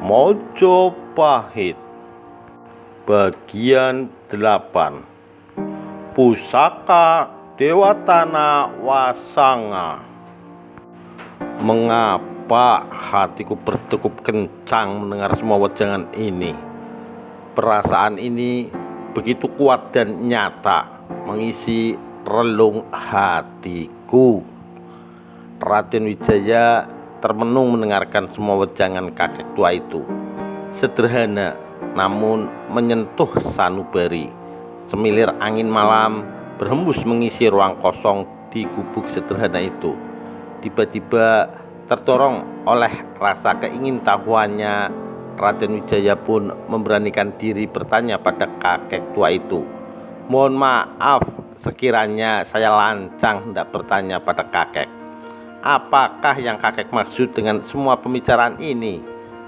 Mojopahit bagian 8. Pusaka Dewatana Wasanga. Mengapa hatiku berdegup kencang mendengar semua wejangan ini? Perasaan ini begitu kuat dan nyata mengisi relung hatiku. Raden Wijaya termenung mendengarkan semua wejangan kakek tua itu. Sederhana namun menyentuh sanubari. Semilir angin malam berhembus mengisi ruang kosong di gubuk sederhana itu. Tiba-tiba terdorong oleh rasa keingintahuannya, Raden Wijaya pun memberanikan diri bertanya pada kakek tua itu. "Mohon maaf sekiranya saya lancang hendak bertanya pada kakek. Apakah yang kakek maksud dengan semua pembicaraan ini?"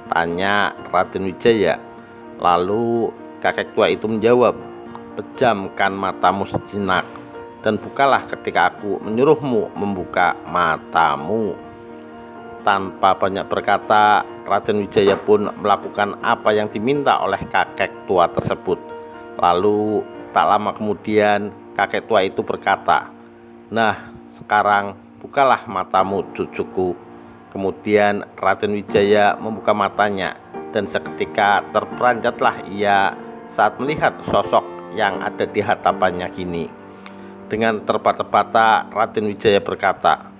tanya Raden Wijaya. Lalu kakek tua itu menjawab, "Pejamkan matamu sejenak dan bukalah ketika aku menyuruhmu membuka matamu." Tanpa banyak berkata, Raden Wijaya pun melakukan apa yang diminta oleh kakek tua tersebut. Lalu tak lama kemudian kakek tua itu berkata, "Nah, sekarang bukalah matamu, cucuku." Kemudian Raden Wijaya membuka matanya dan seketika terperanjatlah ia saat melihat sosok yang ada di hadapannya kini. Dengan terbata-bata Raden Wijaya berkata,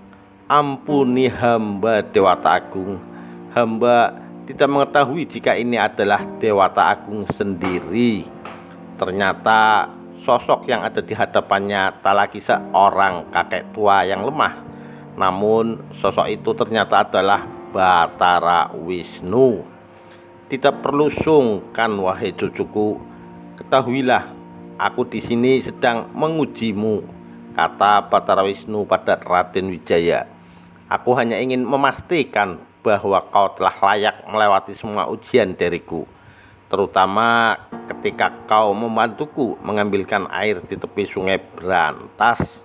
"Ampuni hamba Dewata Agung. Hamba tidak mengetahui jika ini adalah Dewata Agung sendiri." Ternyata sosok yang ada di hadapannya tak lagi seorang kakek tua yang lemah, namun sosok itu ternyata adalah Batara Wisnu. "Tidak perlu sungkan, wahai cucuku. Ketahuilah, aku di sini sedang mengujimu," kata Batara Wisnu pada Raden Wijaya. "Aku hanya ingin memastikan bahwa kau telah layak melewati semua ujian dariku, terutama ketika kau membantuku mengambilkan air di tepi sungai Brantas."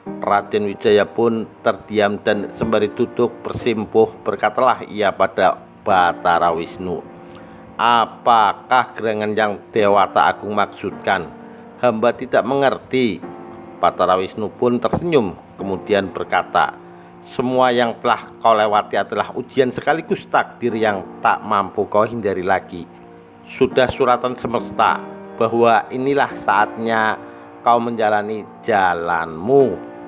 Raden Wijaya pun terdiam dan sembari duduk bersimpuh berkatalah ia pada Batara Wisnu, "Apakah gerangan yang Dewata Agung maksudkan? Hamba tidak mengerti." Batara Wisnu pun tersenyum kemudian berkata, "Semua yang telah kau lewati adalah ujian sekaligus takdir yang tak mampu kau hindari lagi. Sudah suratan semesta bahwa inilah saatnya kau menjalani jalanmu."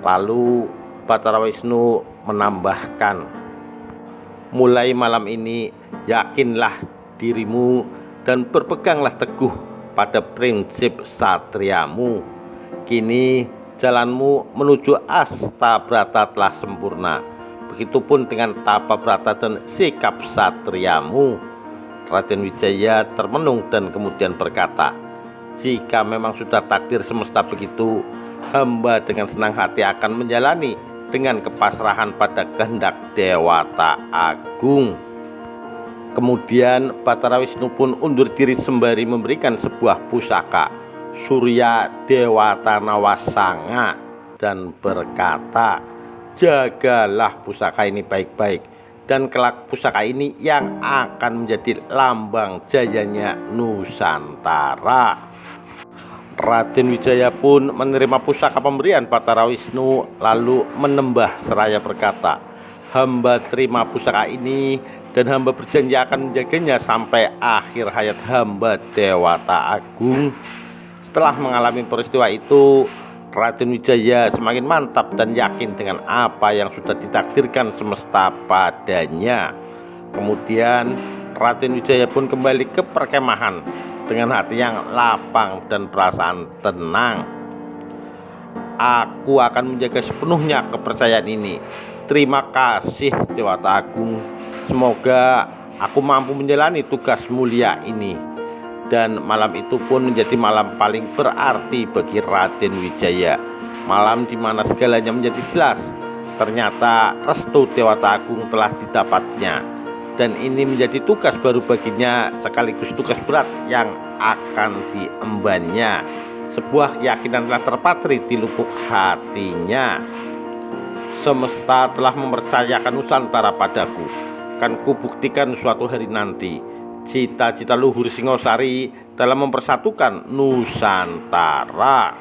Lalu Batara Wisnu menambahkan, "Mulai malam ini yakinlah dirimu dan berpeganglah teguh pada prinsip satriamu. Kini jalanmu menuju Astabrata telah sempurna. Begitupun dengan tapa brata dan sikap satriamu." Raden Wijaya termenung dan kemudian berkata, "Jika memang sudah takdir semesta begitu, hamba dengan senang hati akan menjalani dengan kepasrahan pada kehendak Dewata Agung." Kemudian Batara Wisnu pun undur diri sembari memberikan sebuah pusaka Surya Dewatana Wasanga dan berkata, "Jagalah pusaka ini baik-baik, dan kelak pusaka ini yang akan menjadi lambang jayanya Nusantara." Raden Wijaya pun menerima pusaka pemberian Batara Wisnu lalu menembah seraya berkata, "Hamba terima pusaka ini dan hamba berjanji akan menjaganya sampai akhir hayat hamba Dewata Agung." Setelah mengalami peristiwa itu, Raden Wijaya semakin mantap dan yakin dengan apa yang sudah ditakdirkan semesta padanya. Kemudian Raden Wijaya pun kembali ke perkemahan dengan hati yang lapang dan perasaan tenang. "Aku akan menjaga sepenuhnya kepercayaan ini. Terima kasih Dewata Agung. Semoga aku mampu menjalani tugas mulia ini." Dan malam itu pun menjadi malam paling berarti bagi Raden Wijaya. Malam di mana segalanya menjadi jelas. Ternyata restu Dewata Agung telah didapatnya. Dan ini menjadi tugas baru baginya sekaligus tugas berat yang akan diembannya. Sebuah keyakinan telah terpatri di lubuk hatinya. "Semesta telah mempercayakan Nusantara padaku. Kan kubuktikan suatu hari nanti cita-cita luhur Singosari dalam mempersatukan Nusantara.